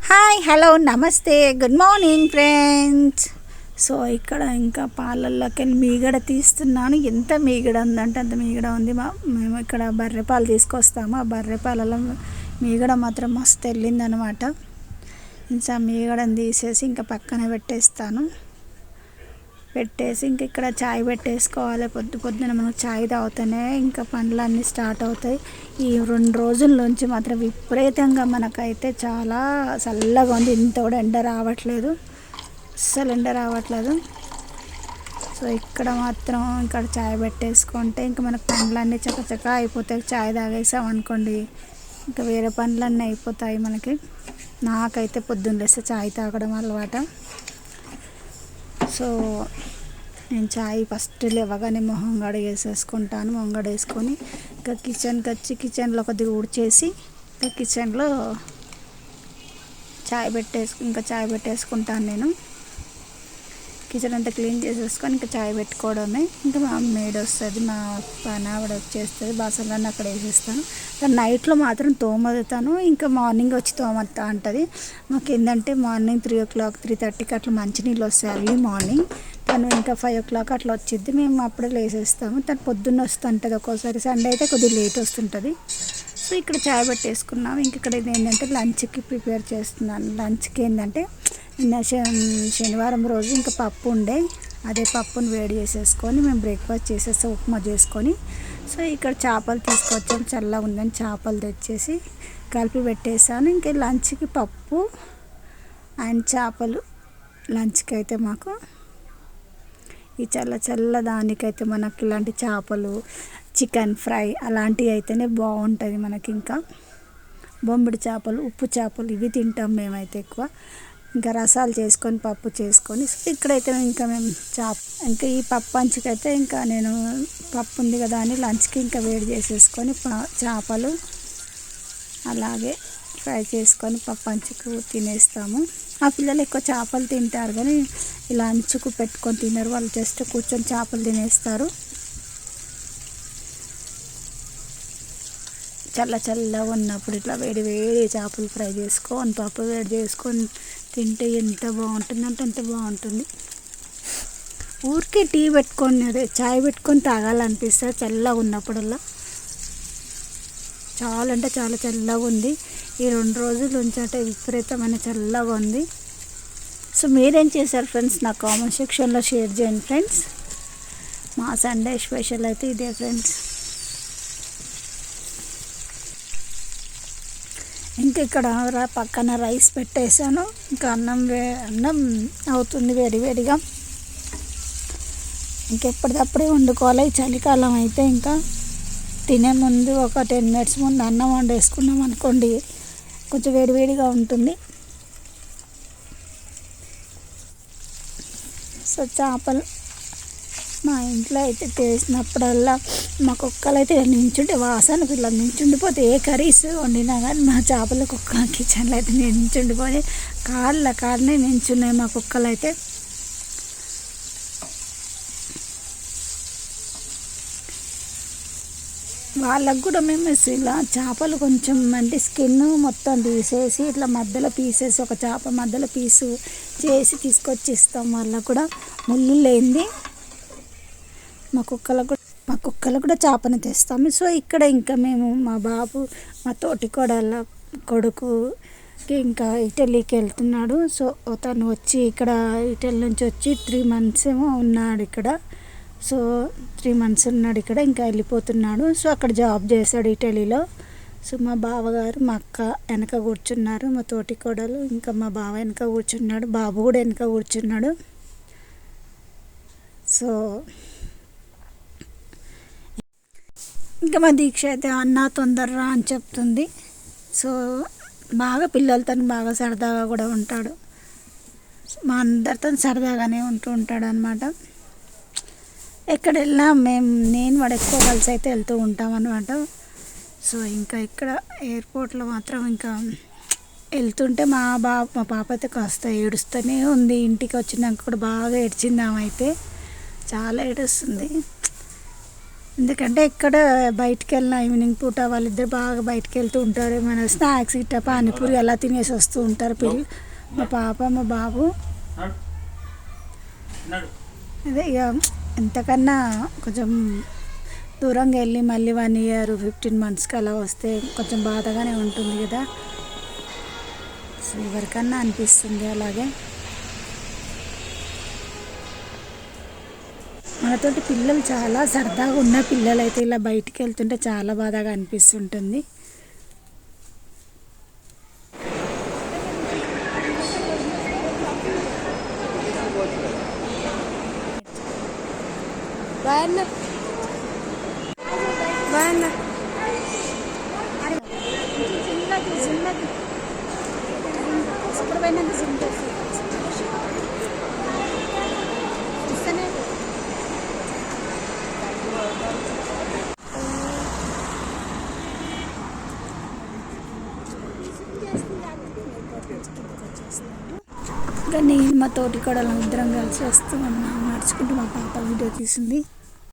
Hi hello నమస్తే good morning friends. So ఇక్కడ ఇంకా పాలల్లోకి మీగడ తీస్తున్నాను. ఎంత మీగడ ఉందంటే అంత మీగడ ఉంది. మేము ఇక్కడ బర్రె పాలు తీసుకొస్తాము. ఆ బర్రె పాలలో మీగడ మాత్రం మస్తు వెళ్ళిందనమాట. ఇంకా మీగడని తీసేసి ఇంకా పక్కన పెట్టేసి ఇంక ఇక్కడ చాయ్ పెట్టేసుకోవాలి. పొద్దున మనకు చాయ్ తాగుతానే ఇంకా పనులన్నీ స్టార్ట్ అవుతాయి. ఈ 2 రోజుల నుంచి మాత్రం విపరీతంగా మనకైతే చాలా చల్లగా ఉంది. ఇంత కూడా ఎండ రావట్లేదు, అస్సలు ఎండ రావట్లేదు. సో ఇక్కడ మాత్రం ఇక్కడ చాయ్ పెట్టేసుకుంటే ఇంకా మనకు పనులన్నీ చకచకా అయిపోతాయి. చాయ్ తాగేసాం అనుకోండి ఇంకా వేరే పనులన్నీ అయిపోతాయి మనకి. నాకైతే పొద్దున్న లేస్తే చాయ్ తాగడం అలవాటు. సో నేను చాయ్ ఫస్ట్ లేవగానే మొహం కడిగేసేసుకుంటాను. మొహం కడిగేసుకొని ఇంకా కిచెన్కి వచ్చి కిచెన్లో కొద్దిగా ఊడ్చేసి ఇంకా కిచెన్లో చాయ్ పెట్టేసుకుంటాను. నేను కిచెన్ అంతా క్లీన్ చేసేసుకొని ఇంకా చాయ్ పెట్టుకోవడమే. ఇంకా మా మేడ్ వస్తుంది, మా పని ఆవిడ వచ్చేస్తుంది, బాసనలన్నీ అక్కడ వేసేస్తాను. నైట్లో మాత్రం తోమతాను, ఇంకా మార్నింగ్ వచ్చి తోమతా అంటుంది. మాకు ఏంటంటే మార్నింగ్ 3 o'clock 3:30కి అట్లా మంచినీళ్ళు వస్తాయి అర్లీ మార్నింగ్. తను ఇంకా 5 o'clock అట్లా వచ్చిద్ది, మేము అప్పుడే లేసేస్తాము. తను పొద్దున్న వస్తుంటుంది, ఒక్కోసారి సండే అయితే కొద్దిగా లేట్ వస్తుంటుంది. సో ఇక్కడ చాయ్ పెట్టేసుకున్నాము. ఇంక ఇక్కడ ఏంటంటే లంచ్కి ప్రిపేర్ చేస్తున్నాను. లంచ్కి ఏంటంటే నిన్న శనివారం రోజు ఇంకా పప్పు ఉండే, అదే పప్పుని వేడి చేసేసుకొని మేము బ్రేక్ఫాస్ట్ చేసేస్తాం, ఉప్మా చేసుకొని. సో ఇక్కడ చేపలు తీసుకొచ్చాం, చల్లగా ఉందని చేపలు తెచ్చేసి కలిపి పెట్టేసాను. ఇంకా లంచ్కి పప్పు అండ్ చేపలు. లంచ్కి అయితే మాకు ఈ చల్ల దానికైతే మనకి ఇలాంటి చేపలు, చికెన్ ఫ్రై అలాంటివి అయితేనే బాగుంటుంది మనకి. ఇంకా బొమ్మిడి చేపలు, ఉప్పు చేపలు ఇవి తింటాం మేమైతే ఎక్కువ. ఇంకా రసాలు చేసుకొని పప్పు చేసుకొని ఇక్కడైతే ఇంకా మేము ఇంకా ఈ పప్పు అంచుకైతే ఇంకా నేను పప్పు ఉంది కదా అని లంచ్కి ఇంకా వేడి చేసేసుకొని చేపలు అలాగే ఫ్రై చేసుకొని పప్పు అంచుకు తినేస్తాము. ఆ పిల్లలు ఎక్కువ చేపలు తింటారు కానీ ఇలా అంచుకు పెట్టుకొని తినరు, వాళ్ళు జస్ట్ కూర్చొని చేపలు తినేస్తారు. చల్లగా ఉన్నప్పుడు ఇట్లా వేడి చేపలు ఫ్రై చేసుకొని పప్పు వేడి చేసుకొని తింటే ఎంత బాగుంటుంది అంటే అంత బాగుంటుంది. ఊరికే టీ పెట్టుకొని అదే చాయ్ పెట్టుకొని తాగాలనిపిస్తుంది చల్లగా ఉన్నప్పుడల్లా. చాలా అంటే చాలా చల్లగా ఉంది. ఈ 2 రోజుల నుంచి అంటే విపరీతమైన చల్లగా ఉంది. సో మీరేం చేశారు ఫ్రెండ్స్, నా కామెంట్ సెక్షన్లో షేర్ చేయండి ఫ్రెండ్స్. మా సండే స్పెషల్ అయితే ఇదే ఫ్రెండ్స్. ఇంకా ఇక్కడ పక్కన రైస్ పెట్టేసాను. ఇంకా అన్నం అవుతుంది వేడిగా. ఇంకెప్పటికప్పుడే వండుకోవాలి. చలికాలం అయితే ఇంకా తినే ముందు ఒక 10 minutes ముందు అన్నం వండేసుకున్నాం అనుకోండి, కొంచెం వేడిగా ఉంటుంది. సో చేపలు మా ఇంట్లో అయితే చేసినప్పుడల్లా మా కుక్కలు అయితే వాసన పిల్లలు నించుండిపోతే ఏ కర్రీస్ వండినా కానీ మా చేపల కుక్క కిచెన్లో అయితే నించుండిపోయి కాళ్ళనే నించున్నాయి మా కుక్కలు అయితే. వాళ్ళకు కూడా మేము ఇలా చేపలు కొంచెం అంటే స్కిన్ మొత్తం తీసేసి ఇట్లా మధ్యలో పీసేసి ఒక చేప మధ్యలో పీసు చేసి తీసుకొచ్చి ఇస్తాం. వాళ్ళకు కూడా ముళ్ళు లేనిది మా కుక్కలకు కూడా చేపని తెస్తాము. సో ఇక్కడ ఇంకా మేము మా బాబు మా తోటి కొడుకుకి ఇంకా ఇటలీకి వెళ్తున్నాడు. సో తను వచ్చి ఇక్కడ ఇటలీ నుంచి వచ్చి 3 months ఏమో ఉన్నాడు ఇక్కడ. సో 3 months ఉన్నాడు ఇక్కడ, ఇంకా వెళ్ళిపోతున్నాడు. సో అక్కడ జాబ్ చేశాడు ఇటలీలో. సో మా బావగారు మా అక్క వెనక కూర్చున్నారు, మా తోటి కోడలు ఇంకా మా బావ వెనక కూర్చున్నాడు, బాబు కూడా వెనక కూర్చున్నాడు. సో ఇంకా మా దీక్ష అయితే అన్న తొందరరా అని చెప్తుంది. సో బాగా పిల్లలతో బాగా సరదాగా కూడా ఉంటాడు, మా అందరితో సరదాగానే ఉంటాడు అనమాట. ఎక్కడ వెళ్ళినా నేను వాడు ఎక్కువ కలిసి అయితే వెళ్తూ ఉంటాం అనమాట. సో ఇంకా ఇక్కడ ఎయిర్పోర్ట్లో మాత్రం ఇంకా వెళ్తుంటే మా పాప అయితే కాస్త ఏడుస్తూనే ఉంది. ఇంటికి వచ్చినాక కూడా బాగా ఏడ్చింది ఆమె అయితే, చాలా ఏడుస్తుంది. ఎందుకంటే ఇక్కడ బయటికి వెళ్ళిన ఈవినింగ్ పూట వాళ్ళిద్దరు బాగా బయటికి వెళ్తూ ఉంటారు, ఏమైనా స్నాక్స్ ఇట్లా పానీపూరి అలా తినేసి వస్తూ ఉంటారు పిల్లలు, మా పాప మా బాబు. అదే ఇక ఎంతకన్నా కొంచెం దూరంగా వెళ్ళి మళ్ళీ 1 year 15 monthsకి అలా వస్తే కొంచెం బాధగానే ఉంటుంది కదా. సో ఎవరికన్నా అనిపిస్తుంది అలాగే. మనతోటి పిల్లలు చాలా సరదాగా ఉన్న పిల్లలు అయితే ఇలా బయటికి వెళ్తుంటే చాలా బాధగా అనిపిస్తుంటుంది. బాయన్న బాయన్న శుభ్రమైన ఇంకా నేను మా తోటి కూడా ఇద్దరం కలిసి వస్తూ ఉన్నాం నడుచుకుంటూ. మా పాప వీడియో తీసింది.